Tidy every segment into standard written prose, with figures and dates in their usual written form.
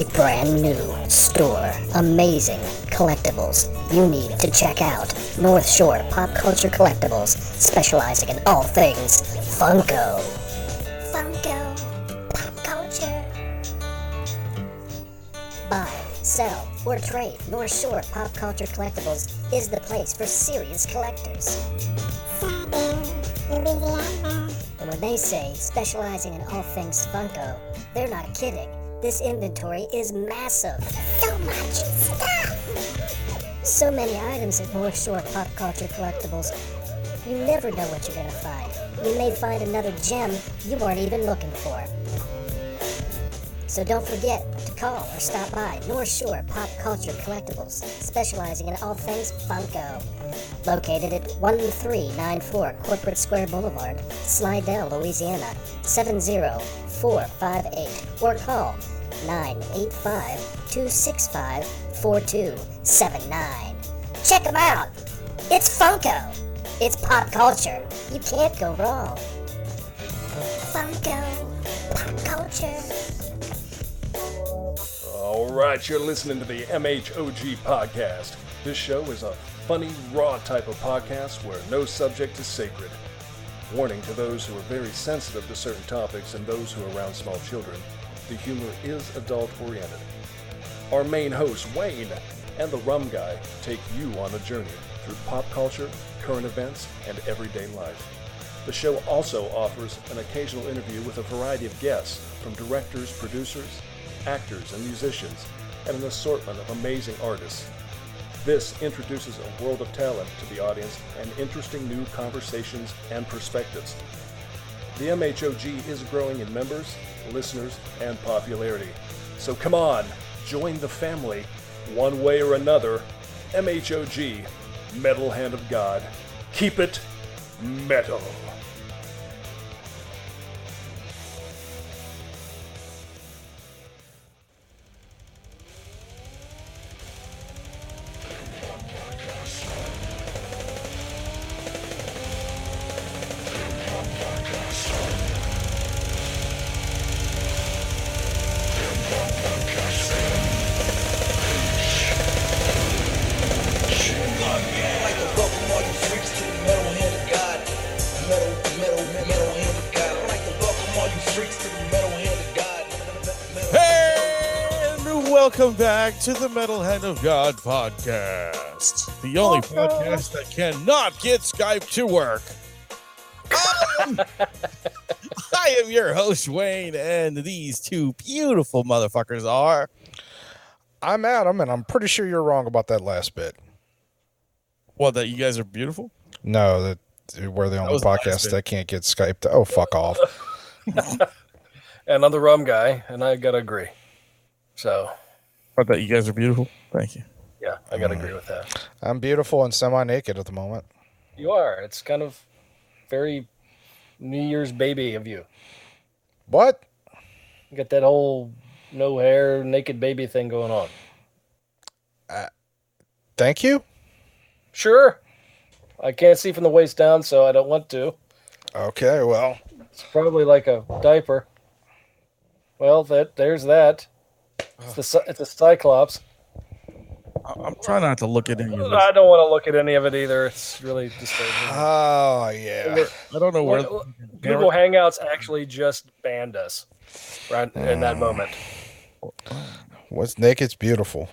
a brand new store. Amazing collectibles you need to check out. North Shore Pop Culture Collectibles, specializing in all things Funko. Pop culture. Buy, sell, or trade. North Shore Pop Culture Collectibles is the place for serious collectors. And when they say specializing in all things Funko, they're not kidding. This inventory is massive. So much stuff! So many items at North Shore Pop Culture Collectibles. You never know what you're gonna find. You may find another gem you weren't even looking for. So don't forget to call or stop by North Shore Pop Culture Collectibles, specializing in all things Funko. Located at 1394 Corporate Square Boulevard, Slidell, Louisiana, 70458, or call 985-265-4279. Check them out! It's Funko! It's pop culture. You can't go wrong. Funko Pop Culture. Alright, you're listening to the MHOG podcast. This show is a funny, raw type of podcast where no subject is sacred. Warning to those who are very sensitive to certain topics and those who are around small children, the humor is adult-oriented. Our main host, Wayne, and the Rum Guy take you on a journey through pop culture, current events, and everyday life. The show also offers an occasional interview with a variety of guests, from directors, producers, actors, and musicians, and an assortment of amazing artists. This introduces a world of talent to the audience and interesting new conversations and perspectives. The MHOG is growing in members, listeners, and popularity. So come on, join the family, one way or another. MHOG, Metal Hand of God. Keep it metal. Welcome back to the Metal Hand of God podcast, the only podcast that cannot get Skype to work. I am your host, Wayne, and these two beautiful motherfuckers are... I'm Adam, and I'm pretty sure you're wrong about that last bit. What, that you guys are beautiful? No, that we're the only podcast that can't get Skype to... Oh, fuck off. And I'm the Rum Guy, and I gotta agree. So... I thought you guys are beautiful. Thank you. Yeah, I gotta agree with that. I'm beautiful and semi-naked at the moment. You are. It's kind of very New Year's baby of you. What? You got that whole no hair, naked baby thing going on. Thank you? Sure. I can't see from the waist down, so I don't want to. Okay, well. It's probably like a diaper. Well, there's that. It's a Cyclops. I'm trying not to look at any of this. I don't want to look at any of it either. It's really disturbing. Oh, yeah. I don't know where... Google Hangouts actually just banned us right in that moment. What's naked's beautiful.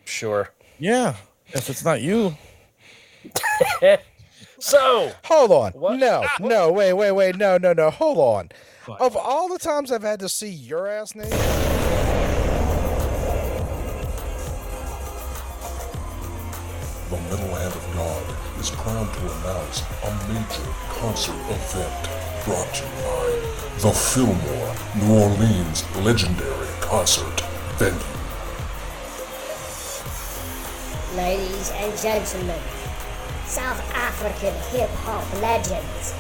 Sure. Yeah, if it's not you. So... Hold on. What? No, wait. No. Hold on. What? Of all the times I've had to see your ass naked... The Metal Hand of God is proud to announce a major concert event brought to you by the Fillmore, New Orleans legendary concert venue. Ladies and gentlemen, South African hip-hop legends,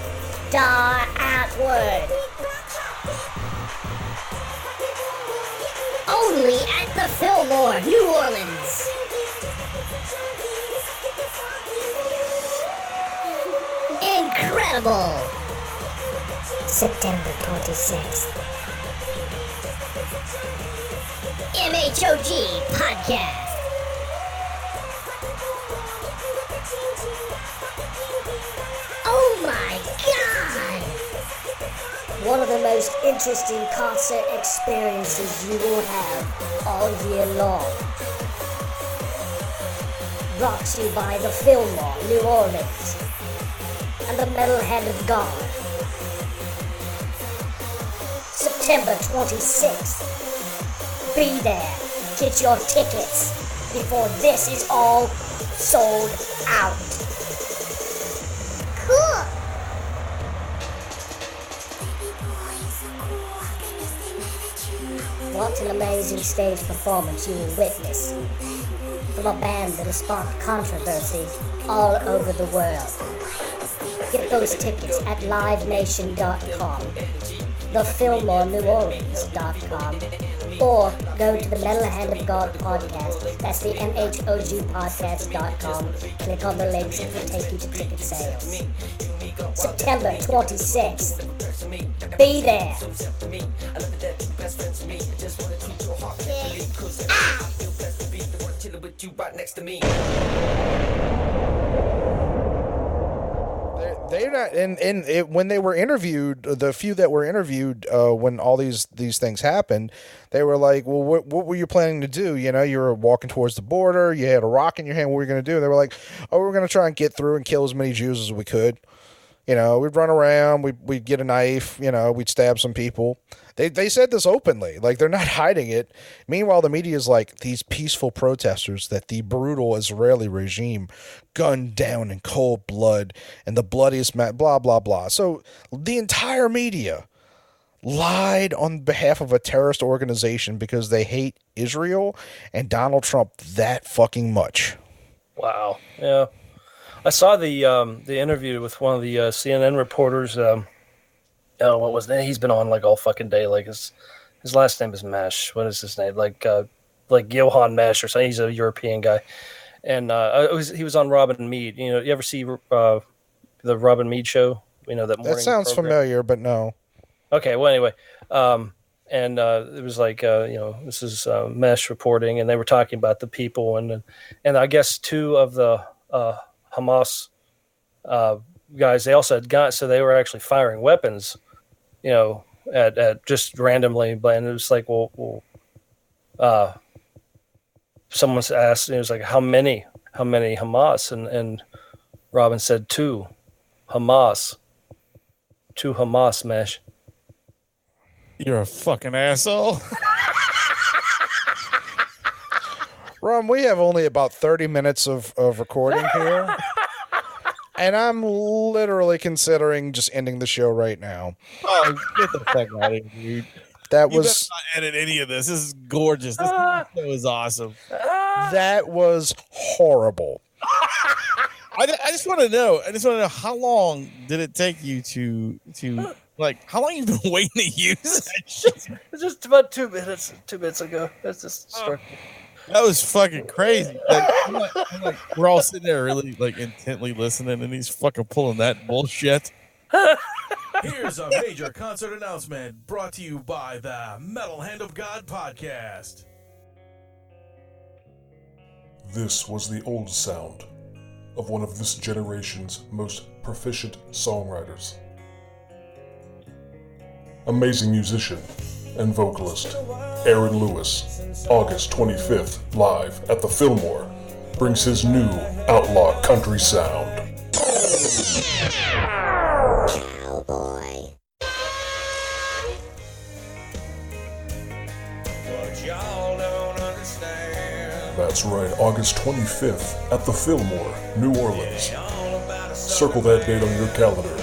Die Outward. Only at the Fillmore, New Orleans. Incredible! September 26th. MHOG Podcast. Oh my God! One of the most interesting concert experiences you will have all year long. Brought to you by the Fillmore, New Orleans, and the Metal Hand of God. September 26th. Be there. Get your tickets before this is all sold out. Cool. What an amazing stage performance you will witness from a band that has sparked controversy all over the world. Get those tickets at livenation.com, thefillmoreneworleans.com, or go to the Metal Hand of God podcast. That's the MHOGpodcast.com. Click on the links, it will take you to ticket sales. September 26th. Be there. They're not, when they were interviewed, the few that were interviewed when all these things happened, they were like, well, what were you planning to do? You know, you were walking towards the border, you had a rock in your hand, what were you going to do? And they were like, oh, we're going to try and get through and kill as many Jews as we could. You know, we'd run around, we'd get a knife, you know, we'd stab some people. They said this openly, like they're not hiding it. Meanwhile, the media is like, these peaceful protesters that the brutal Israeli regime gunned down in cold blood and the bloodiest blah, blah, blah. So the entire media lied on behalf of a terrorist organization because they hate Israel and Donald Trump that fucking much. Wow. Yeah. I saw the interview with one of the CNN reporters. What was that? He's been on like all fucking day. Like his last name is Mesh. What is his name? Like Johann Mesh or something. He's a European guy, and he was on Robin Mead. You know, you ever see the Robin Mead show? You know that morning. That sounds program? familiar, but no. Okay. Well, anyway, and it was like this is Mesh reporting, and they were talking about the people, and I guess two of the Hamas guys, they also had guns, so they were actually firing weapons, you know, at just randomly. But and it was like, well, someone asked, it was like, how many Hamas? And Robin said two Hamas, Mesh. You're a fucking asshole. Ron, we have only about 30 minutes of recording here. And I'm literally considering just ending the show right now. Oh, get the fuck out of here, dude. That You was better not edit any of this. This is gorgeous. This show is awesome. that was horrible. I just want to know. How long did it take you to like? How long you been waiting to use that shit? It's just about 2 minutes. 2 minutes ago. That's just started. That was fucking crazy. Like, I'm like, we're all sitting there really like intently listening, and he's fucking pulling that bullshit. Here's a major concert announcement brought to you by the Metal Hand of God podcast. This was the old sound of one of this generation's most proficient songwriters. Amazing musician and vocalist Aaron Lewis, August 25th, live at the Fillmore, brings his new outlaw country sound. Cowboy. That's right, August 25th at the Fillmore, New Orleans. Circle that date on your calendar.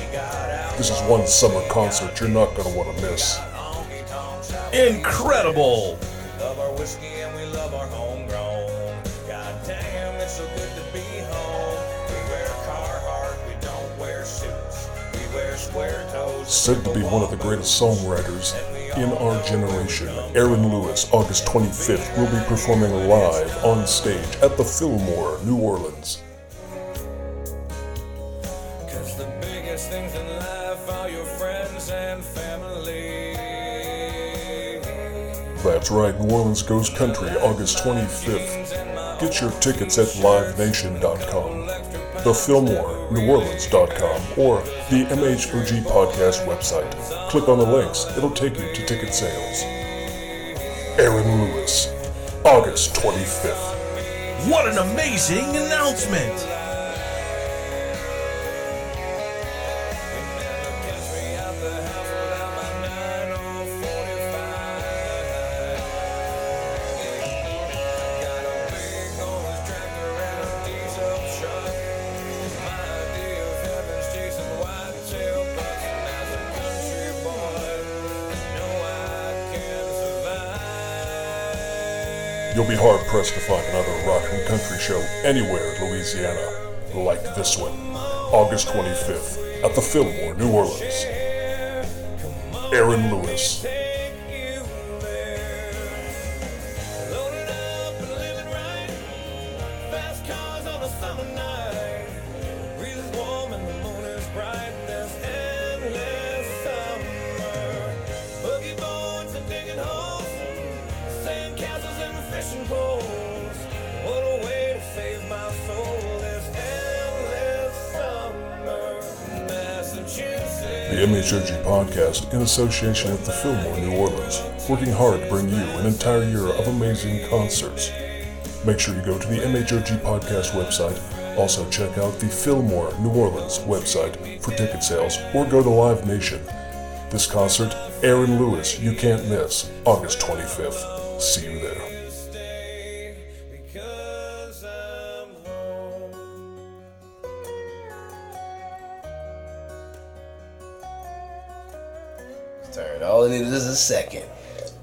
This is one summer concert you're not going to want to miss. Incredible! We love our whiskey and we love our homegrown. God damn, it's so good to be home. We wear Carhartt, we don't wear suits. We wear square toes. Said to be one of the greatest songwriters in our generation, Aaron Lewis, August 25th, will be performing live on stage at the Fillmore, New Orleans. Cause the biggest things in life are your friends and family. That's right, New Orleans goes country August 25th. Get your tickets at livenation.com, thefillmoreneworleans.com, or the MHOG podcast website. Click on the links, it'll take you to ticket sales. Aaron Lewis, August 25th. What an amazing announcement! You'll be hard-pressed to find another rock and country show anywhere in Louisiana like this one, August 25th at the Fillmore, New Orleans. Aaron Lewis. The MHOG podcast, in association with the Fillmore, New Orleans, working hard to bring you an entire year of amazing concerts. Make sure you go to the MHOG podcast website. Also check out the Fillmore, New Orleans website for ticket sales, or go to Live Nation. This concert, Aaron Lewis, you can't miss, August 25th. See you there. All it is a second.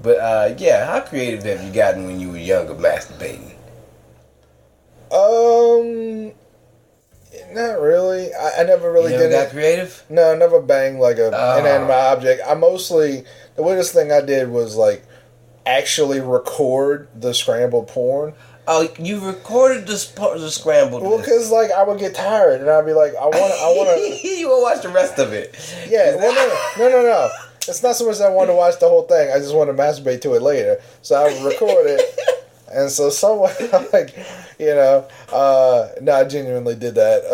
But yeah, how creative have you gotten when you were younger masturbating? Not really. I never really You never got creative? No, I never banged like an inanimate object. The weirdest thing I did was like actually record the scrambled porn. Oh, you recorded the scrambled. Well, because like I would get tired and I'd be like, I want to. You want to watch the rest of it? Yeah. Well, no. It's not so much that I want to watch the whole thing. I just want to masturbate to it later. So I would record it. And so someone, like, no, I genuinely did that.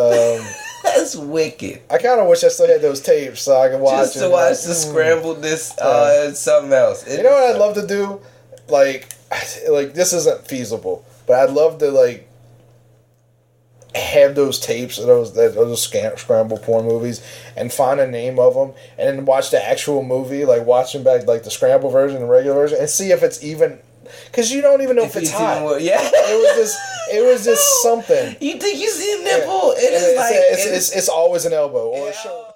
That's wicked. I kind of wish I still had those tapes so I could watch it. Just to watch the scrambledness and something else. You know what I'd love to do? Like this isn't feasible, but I'd love to, like, have those tapes of those scrambled porn movies and find a name of them and then watch the actual movie, like watching back like the scrambled version and the regular version and see if it's even, because you don't even know if it's hot. Yeah, it was just something. You think you see a nipple? It's always an elbow or a shoulder.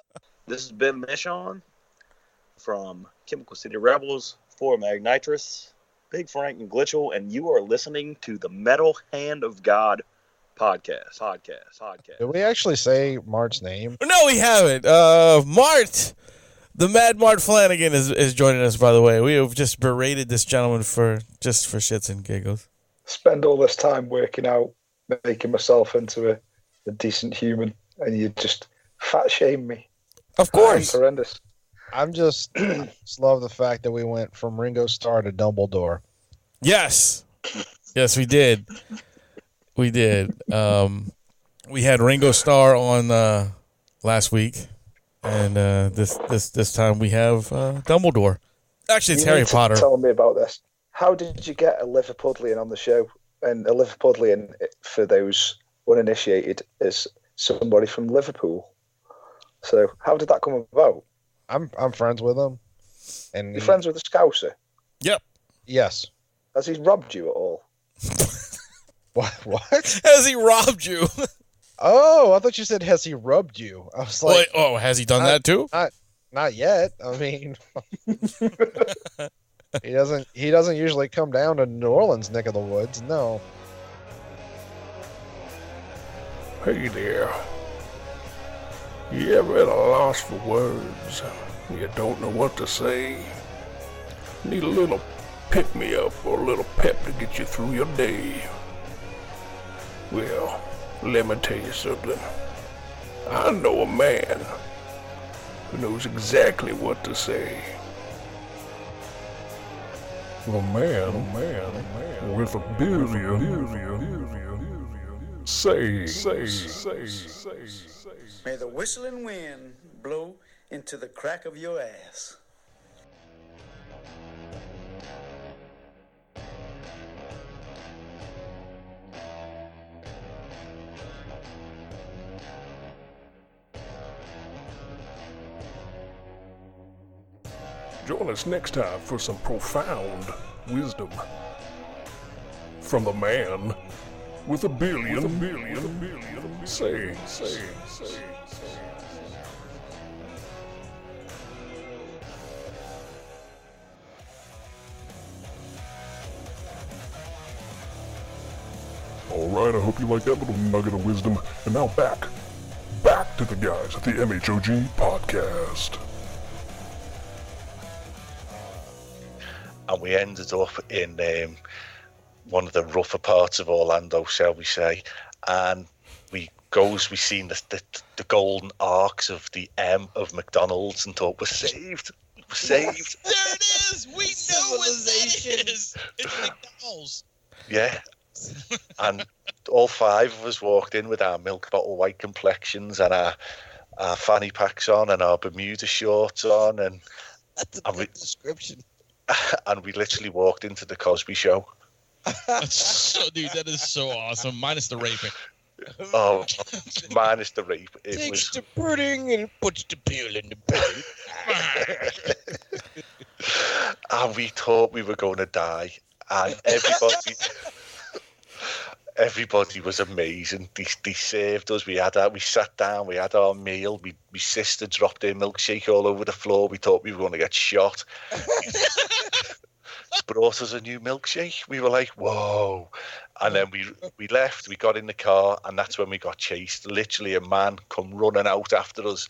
This is Ben Michon from Chemical City Rebels for Magnitrous, Big Frank and Glitchell, and you are listening to the Metal Hand of God podcast. Did we actually say Mart's name? No, we haven't. Mart, the Mad Mart Flanagan is joining us, by the way. We have just berated this gentleman for shits and giggles. Spend all this time working out, making myself into a decent human, and you just fat shame me. Of course. It's horrendous. I just love the fact that we went from Ringo Starr to Dumbledore. Yes, we did. We did. We had Ringo Starr on last week, and this time we have Dumbledore. Actually, it's Harry Potter. Tell me about this. How did you get a Liverpudlian on the show? And a Liverpudlian, for those uninitiated, is somebody from Liverpool. So how did that come about? I'm friends with him. And you're friends with a Scouser? Yep. Yes. Has he robbed you at all? What? Has he robbed you? Oh, I thought you said, has he rubbed you? I was like, oh, has he done that too? Not yet. I mean, he doesn't usually come down to New Orleans neck of the woods. No. Hey there. You ever at a loss for words? You don't know what to say? Need a little pick-me-up or a little pep to get you through your day? Well, let me tell you something. I know a man who knows exactly what to say. The man with a billion sayings. May the whistling wind blow into the crack of your ass. Join us next time for some profound wisdom from the man with a billion sayings. Alright, I hope you like that little nugget of wisdom. And now back to the guys at the MHOG podcast. And we ended up in one of the rougher parts of Orlando, shall we say, and we seen the golden arcs of the M of McDonald's and thought, we're saved. There it is. We know what that is. It's McDonald's. Yeah. And all five of us walked in with our milk bottle white complexions and our fanny packs on and our Bermuda shorts on, and that's a good description. And we literally walked into the Cosby Show. Dude, that is so awesome. Minus the raping. Oh, minus the rape. It Takes was the pudding and puts the peel in the pudding. And we thought we were going to die. And everybody was amazing. They served us. We sat down. We had our meal. My sister dropped her milkshake all over the floor. We thought we were going to get shot. Brought us a new milkshake. We were like, whoa. And then we left. We got in the car, and that's when we got chased. Literally, a man come running out after us,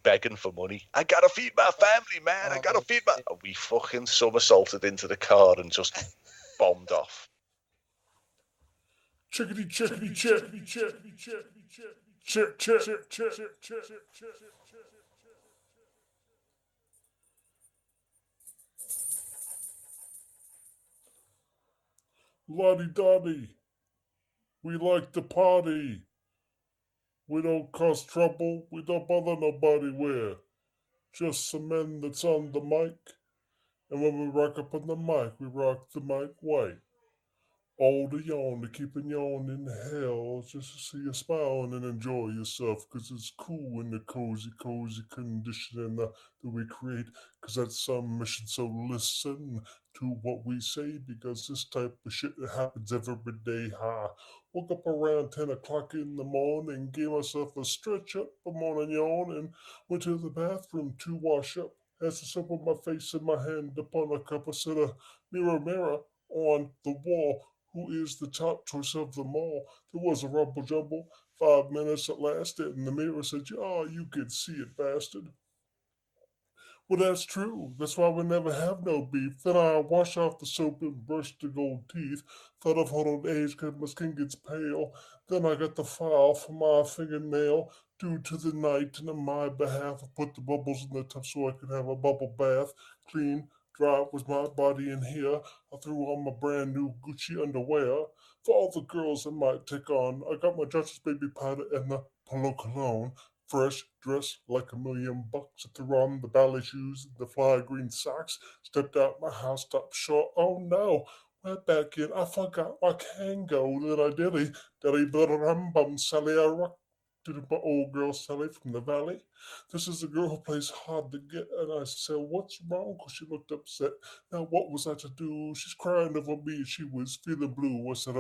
begging for money. I gotta feed my family, man. I gotta feed my. We fucking somersaulted into the car and just bombed off. Chickity, chickity, chickity, chickity, chickity, chickity, chickity. Lottie-dottie, we like to party. We don't cause trouble. We don't bother nobody. We're just some men that's on the mic. And when we rock up on the mic, we rock the mic white. All the yawn, to keeping yawn in hell, just to see you smiling and enjoy yourself, because it's cool in the cozy condition that we create, because that's some mission. So listen to what we say, because this type of shit happens every day. Woke up around 10 o'clock in the morning, gave myself a stretch up, a morning yawn, and went to the bathroom to wash up. Had some soap on my face and my hand upon a cup. I said, mirror on the wall. Who is the top choice of them all? There was a rumble jumble, 5 minutes it lasted, and the mirror said, oh, you could see it, bastard. Well, that's true. That's why we never have no beef. Then I wash off the soap and brush the gold teeth. Thought of old age because my skin gets pale. Then I got the file for my fingernail due to the night, and on my behalf I put the bubbles in the tub so I could have a bubble bath. Clean, dry was my body in here. I threw on my brand new Gucci underwear. For all the girls I might take on, I got my Josh's baby powder and the Polo cologne. Fresh, dressed like $1 million. I threw on the ballet shoes and the fly green socks. Stepped out my house, stopped short. Oh no, went back in. I forgot my Kango. Then I dilly, bum, Sally. I rocked to my old girl Sally from the valley. This is a girl who plays hard to get. And I said, what's wrong? Because she looked upset. Now what was I to do? She's crying over me. She was feeling blue. I said,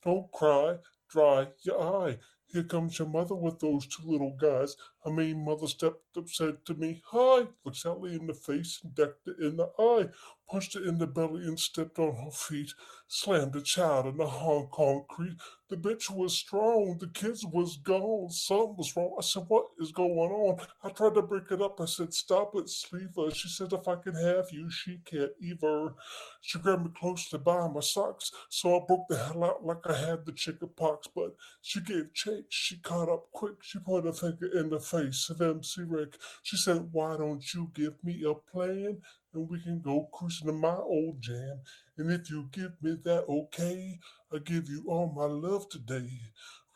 don't cry. Dry your eye. Here comes your mother with those two little guys. Mother stepped up, said to me, hi. Looked Sally in the face and decked her in the eye. Punched her in the belly and stepped on her feet. Slammed the child in the hard concrete. The bitch was strong. The kids was gone. Something was wrong. I said, what is going on? I tried to break it up. I said, stop it, leave her. She said, if I can have you, she can't either. She grabbed me closely by my socks, so I broke the hell out like I had the chicken pox. But she gave chase. She caught up quick. She put her finger in the face of MC Rick. She said, why don't you give me a plan? and we can go cruising to my old jam. And if you give me that okay, I'll give you all my love today.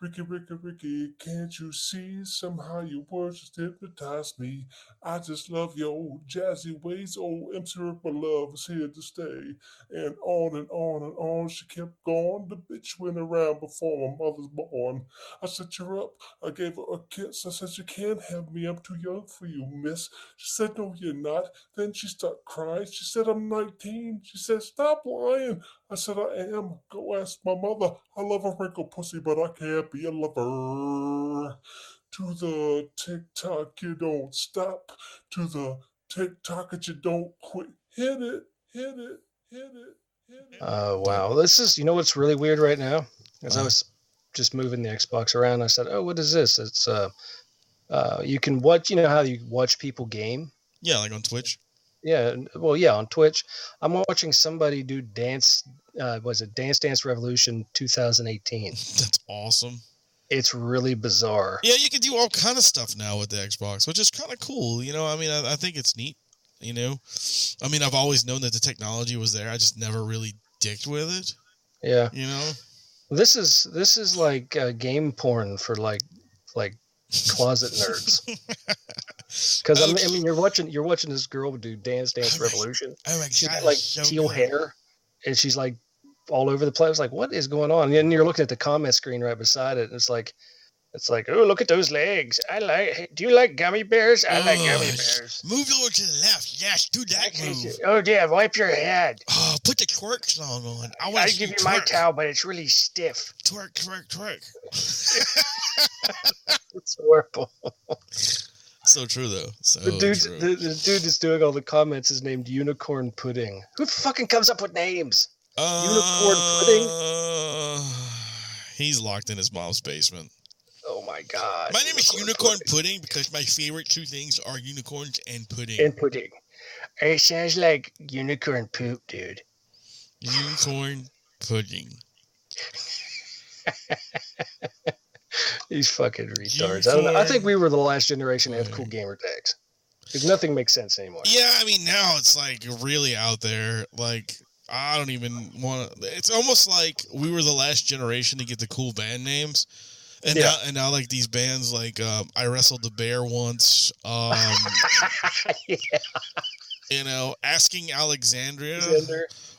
Ricky, Ricky, Ricky, can't you see? Somehow your words just hypnotize me. I just love your old jazzy ways. Old MC Rick, my love is here to stay. And on and on and on she kept going. The bitch went around before my mother's born. I set her up, I gave her a kiss. I said, you can't have me, I'm too young for you, miss. She said, no, you're not. Then she started crying. She said, I'm 19. She said, stop lying. I said, I am. Go ask my mother. I love a wrinkle pussy, but I can't be a lover. To the tick-tock, you don't stop. To the tick-tock, you don't quit. Hit it, hit it, hit it, hit it. Wow. This is, you know what's really weird right now? As I was just moving the Xbox around, I said, oh, what is this? It's, you can watch, you know how you watch people game? Yeah, like on Twitch. Yeah, well, yeah, on Twitch. I'm watching somebody do Dance Dance Revolution 2018. That's awesome. It's really bizarre. Yeah, you can do all kind of stuff now with the Xbox, which is kind of cool. You know, I mean, I think it's neat. You know, I mean, I've always known that the technology was there. I just never really dicked with it. Yeah. You know, this is like game porn for like closet nerds. Because I mean, you're watching this girl do Dance Revolution. Oh my She's God, got like so teal good. hair, and she's like all over the place. Like, what is going on? And you're looking at the comment screen right beside it, and it's like, oh, look at those legs. Do you like gummy bears? I like gummy bears. Move over to the left. Yes, do that move. Oh yeah, wipe your head. Oh, put the twerk song on. I'll give you my towel, but it's really stiff. Twerk, twerk, twerk. It's horrible. So true though. So The dude true. that's doing all the comments is named Unicorn Pudding. Who fucking comes up with names? Unicorn Pudding? He's locked in his mom's basement. Oh my God. My name is Unicorn Pudding because my favorite two things are unicorns and pudding. And pudding. It sounds like unicorn poop, dude. Unicorn pudding. These fucking retards. I don't know. I think we were the last generation to have cool gamer tags. Because nothing makes sense anymore. Yeah, I mean, now it's like really out there. Like, I don't even want to. It's almost like we were the last generation to get the cool band names. And now like these bands like I Wrestled the Bear once. Yeah. You know, Asking Alexandria.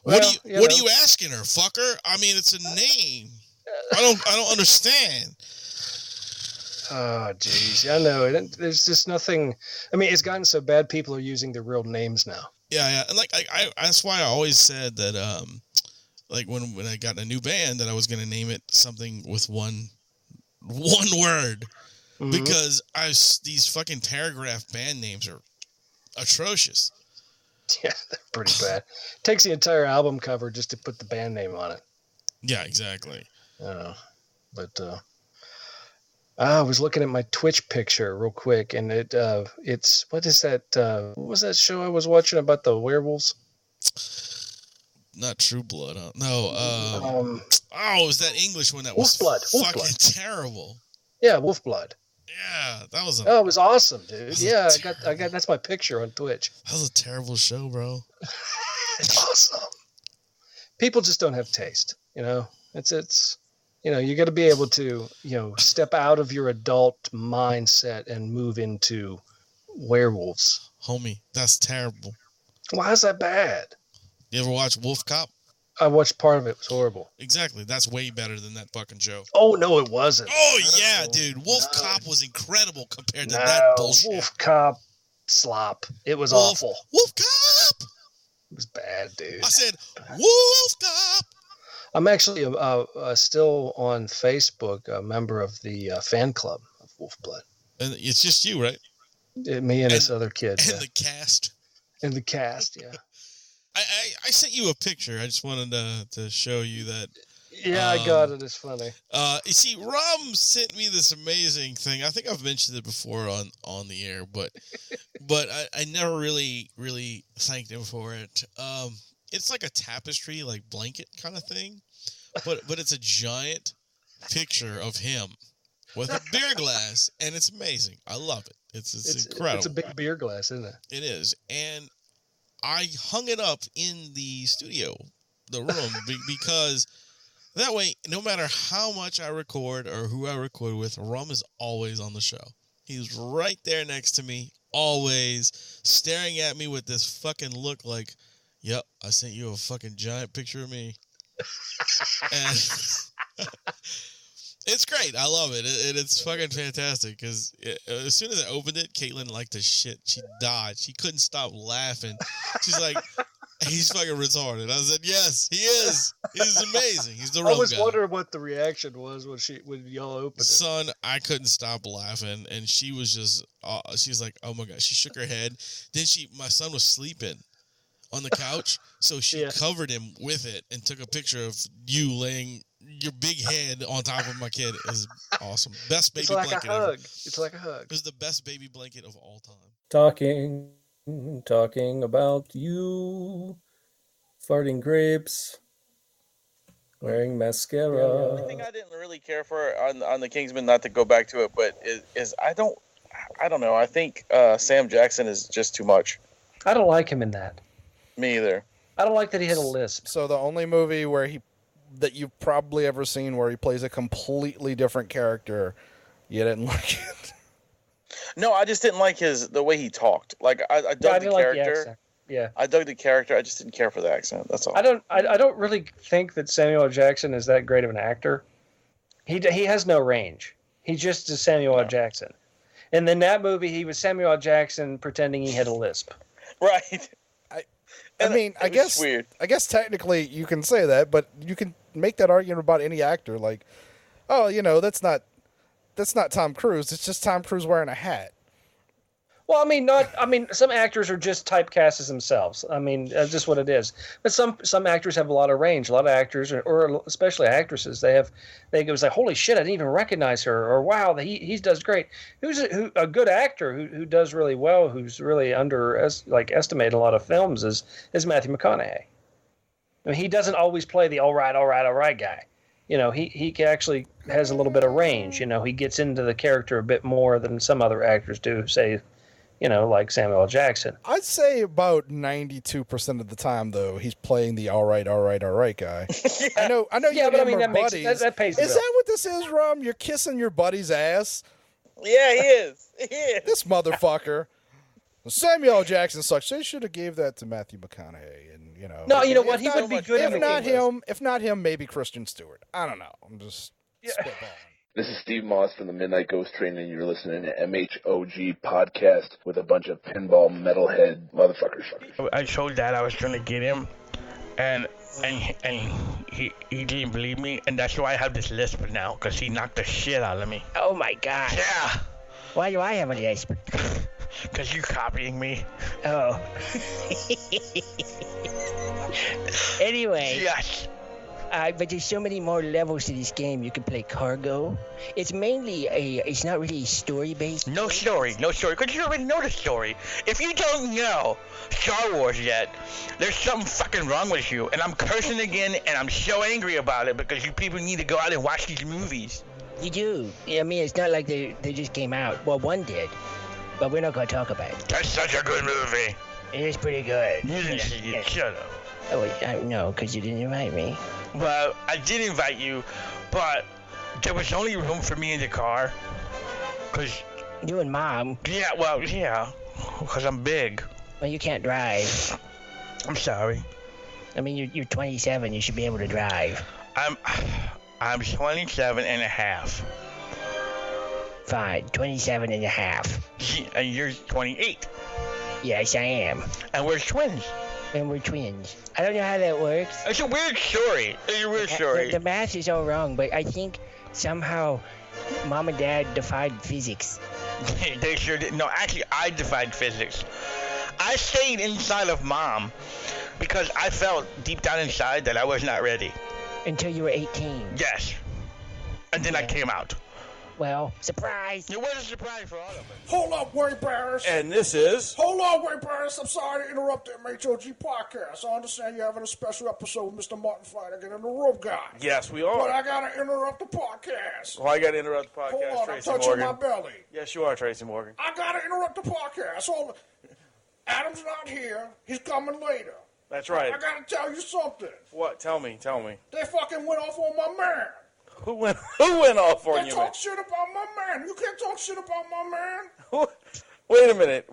Well, What are you asking her, fucker? I mean, it's a name. I don't understand. Oh, jeez. I know. There's just nothing. I mean, it's gotten so bad people are using their real names now. Yeah. And like I that's why I always said that like when I got a new band that I was gonna name it something with one word. Mm-hmm. Because these fucking paragraph band names are atrocious. Yeah, they're pretty bad. Takes the entire album cover just to put the band name on it. Yeah, exactly. But I was looking at my Twitch picture real quick, and it's what is that? What was that show I was watching about the werewolves? Not True Blood. Huh? No. It was that English one that was fucking terrible. Yeah, Wolf Blood. Yeah, that was. It was awesome, dude. Yeah, I got that's my picture on Twitch. That was a terrible show, bro. It's awesome. People just don't have taste, you know. It's you know, you got to be able to, you know, step out of your adult mindset and move into werewolves. Homie, that's terrible. Why is that bad? You ever watch Wolf Cop? I watched part of it. It was horrible. Exactly. That's way better than that fucking show. Oh, no, it wasn't. Oh, yeah, dude. Wolf Cop was incredible compared to that bullshit. Wolf Cop slop. It was awful. Wolf Cop! It was bad, dude. I said, Wolf Cop! I'm actually still on Facebook, a member of the fan club of Wolf Blood. And it's just you, right? Me and this other kid. And the cast. And the cast, yeah. I sent you a picture. I just wanted to show you that. Yeah, I got it. It's funny. You see, Rom sent me this amazing thing. I think I've mentioned it before on the air, but I never really thanked him for it. It's like a tapestry, like blanket kind of thing, but it's a giant picture of him with a beer glass, and it's amazing. I love it. It's incredible. It's a big beer glass, isn't it? It is, and I hung it up in the studio, the room, because that way, no matter how much I record or who I record with, Rum is always on the show. He's right there next to me, always staring at me with this fucking look like, yep, I sent you a fucking giant picture of me. And it's great. I love it. It's fucking fantastic because as soon as I opened it, Caitlin liked the shit. She died. She couldn't stop laughing. She's like, he's fucking retarded. I said, yes, he is. He's amazing. He's the real guy. I was wondering what the reaction was when y'all opened it. Son, I couldn't stop laughing, and she was just, she was like, oh my God. She shook her head. Then my son was sleeping on the couch, so she covered him with it and took a picture of you laying your big head on top of my kid. Is awesome. Best baby blanket ever. It's like a hug. It was the best baby blanket of all time. Talking about you, farting grapes, wearing mascara. The only thing I didn't really care for on the Kingsman, not to go back to it, but is I don't know. I think Sam Jackson is just too much. I don't like him in that. Me either. I don't like that he had a lisp. So the only movie that you've probably ever seen where he plays a completely different character, you didn't like it. No, I just didn't like the way he talked. Like I dug the character. I dug the character. I just didn't care for the accent. That's all. I don't really think that Samuel L. Jackson is that great of an actor. He has no range. He just is Samuel L. Jackson. And in that movie, he was Samuel L. Jackson pretending he had a lisp. Right. I mean, I guess weird. I guess technically you can say that, but you can make that argument about any actor. Like, oh, that's not Tom Cruise. It's just Tom Cruise wearing a hat. Well, some actors are just typecast as themselves. That's just what it is. But some actors have a lot of range. A lot of actors, or especially actresses, they go like, holy shit, I didn't even recognize her, or wow, he does great. Who's a good actor who does really well, who's really estimated a lot of films is Matthew McConaughey. I mean, he doesn't always play the all right guy. He actually has a little bit of range. He gets into the character a bit more than some other actors do, say, like Samuel L. Jackson. I'd say about 92% of the time, though, he's playing the all right guy. I know. Yeah, but that buddies. That pays the bill. Is that what this is, Rum? You're kissing your buddy's ass? Yeah, he is. This motherfucker. Samuel L. Jackson sucks. They should have gave that to Matthew McConaughey, and No, you know what? He would be good. If not him, maybe Kristen Stewart. I don't know. I'm just spitballing. This is Steve Moss from the Midnight Ghost Train, and you're listening to MHOG Podcast with a bunch of pinball metalhead motherfuckers. I told Dad I was going to get him, and he didn't believe me, and that's why I have this lisp now, because he knocked the shit out of me. Oh my God. Yeah. Why do I have a lisp? Because you're copying me. Oh. Anyway. Yes. But there's so many more levels to this game. You can play cargo. It's mainly it's not really story-based. No story, because you already know the story. If you don't know Star Wars yet, there's something fucking wrong with you. And I'm cursing again, and I'm so angry about it because you people need to go out and watch these movies. You do. It's not like they just came out. Well, one did, but we're not going to talk about it. That's such a good movie. It is pretty good. You didn't see it. Shut up. Oh, no, because you didn't invite me. Well, I did invite you, but there was only room for me in the car. Cause you and Mom? Yeah, because I'm big. Well, you can't drive. I'm sorry. You're 27. You should be able to drive. I'm 27 and a half. Fine, 27 and a half. And you're 28. Yes, I am. And we're twins. And we're twins. I don't know how that works. It's a weird story. The math is all wrong, but I think somehow Mom and Dad defied physics. They sure did. No, actually, I defied physics. I stayed inside of Mom because I felt deep down inside that I was not ready. Until you were 18. Yes. And then I came out. Well, surprise. It was a surprise for all of us. Hold up, Wade Barris. And this is... Hold on, Wade Barris. I'm sorry to interrupt the MHOG podcast. I understand you're having a special episode with Mr. Martin Flanagan and the Rope Guy. Yes, we are. But I got to interrupt the podcast. Well, I got to interrupt the podcast, Hold on, Tracy I'm touching Morgan. my belly. Yes, you are, Tracy Morgan. I got to interrupt the podcast. Adam's not here. He's coming later. That's right. I gotta tell you something. What? Tell me. They fucking went off on my man. Who went off on They you, talk man? shit about my man. You can't talk shit about my man. Wait a minute.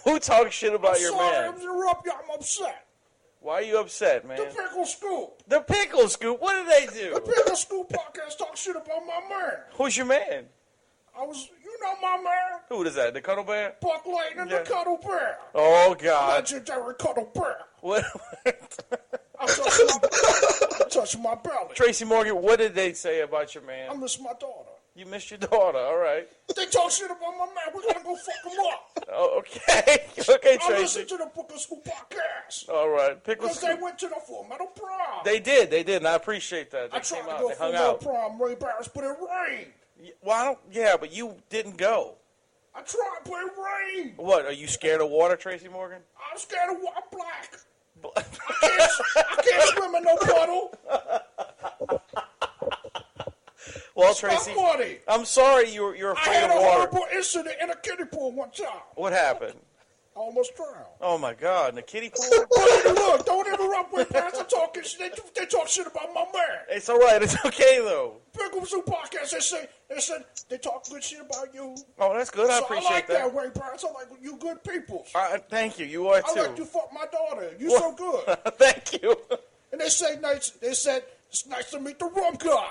Who talks shit about your sorry, man? I'm interrupt you. I'm upset. Why are you upset, man? The Pickle Scoop. The Pickle Scoop? What did they do? The Pickle Scoop podcast talk shit about my man. Who's your man? You know my man. Who is that? The Cuddle Bear? Buck Layton and the Cuddle Bear. Oh, God. Legendary Cuddle Bear. What? I'm touching my belly. Tracy Morgan, what did they say about your man? I miss my daughter. You missed your daughter, all right. They talk shit about my man. We're gonna go fuck them up. Oh, okay. Okay, I Tracy. listen to the Pickle Scoop podcast. All right. Pickle Because Scoop. they went to the Full Metal Prom. They did, and I appreciate that. They I tried came to out, go they Full hung Metal out. Prom, Ray Barris, but it rained. Well, but you didn't go. I tried, but it rained. What, are you scared of water, Tracy Morgan? I'm scared of water. I'm black. I can't swim in no puddle. Well, Tracy, I'm sorry you're I afraid had of a water. horrible incident in a kiddie pool one time. What happened? I almost drowned. Oh, my God, in the kiddie pool? Look, don't interrupt with parents. I'm talking shit. They talk shit about my man. It's all right. It's okay, though. Pickle Soup podcast. They talk good shit about you. Oh, that's good. I appreciate I like that. way, parents. I like you good people. Thank you. You are, too. I like you fuck my daughter. You so good. Thank you. And they said it's nice to meet the rum guy.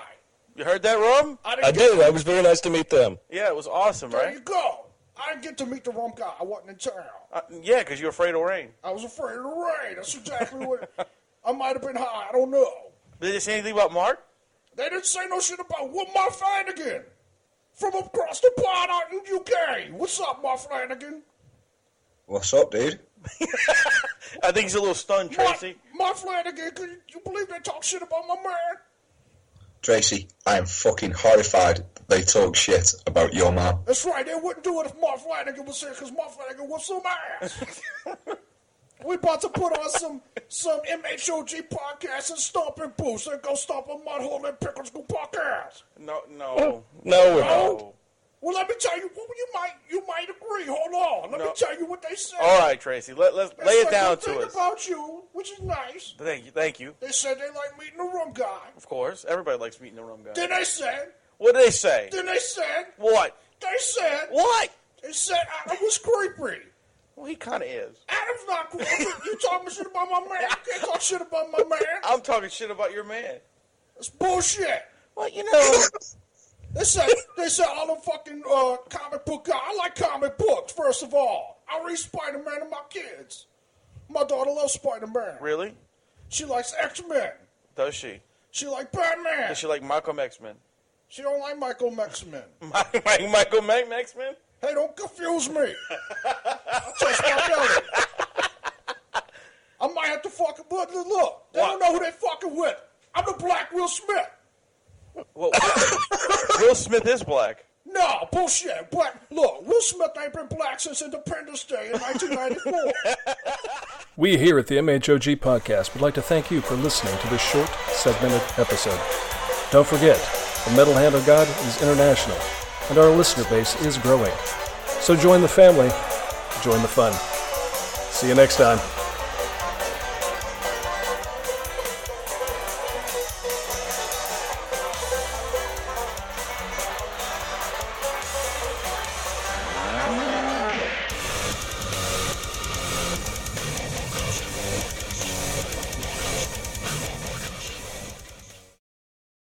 You heard that, Rum? I did. It was very nice to meet them. Yeah, it was awesome, There right? you go. I didn't get to meet the rum guy. I wasn't in town. Yeah, because you're afraid of rain. I was afraid of the rain. That's exactly what. I might have been high. I don't know. Did they say anything about Mart? They didn't say no shit about Mark Flanagan from across the pond out in UK. What's up, Mark Flanagan? What's up, dude? I think he's a little stunned, Tracy. Mark Flanagan, can you believe they talk shit about my man? Tracy, I am fucking horrified they talk shit about your man. That's right. They wouldn't do it if Mark Flanagan was here, because Mark Flanagan was some ass. We about to put on some MHOG podcasts and stomping boots and go stomp a mud hole in Pickle School podcast. No. Well, let me tell you. Well, you might agree. Hold on. Let me tell you what they said. All right, Tracy. Let's lay it down to us. About you, which is nice. Thank you. They said they like meeting the rum guy. Of course, everybody likes meeting the rum guy. Then they said. What did they say? Then they said. What? They said. What? They said Adam was creepy. Well, he kind of is. Adam's not creepy. You talking shit about my man? You can't talk shit about my man. I'm talking shit about your man. That's bullshit. Well, you know. They said all the fucking comic book guys. I like comic books, first of all. I read Spider-Man to my kids. My daughter loves Spider-Man. Really? She likes X-Men. Does she? She like Batman. Does she like Malcolm X-Men? She don't like Michael X-Men. Michael X-Men? Hey, don't confuse me. I'll touch my belly. I might have to fucking look. They don't know who they fucking with. I'm the Black Will Smith. Well, Will Smith is black. No, bullshit. Look, Will Smith ain't been black since Independence Day in 1994. We here at the MHOG Podcast would like to thank you for listening to this short, segmented episode. Don't forget, the Metal Hand of God is international, and our listener base is growing. So join the family, join the fun. See you next time.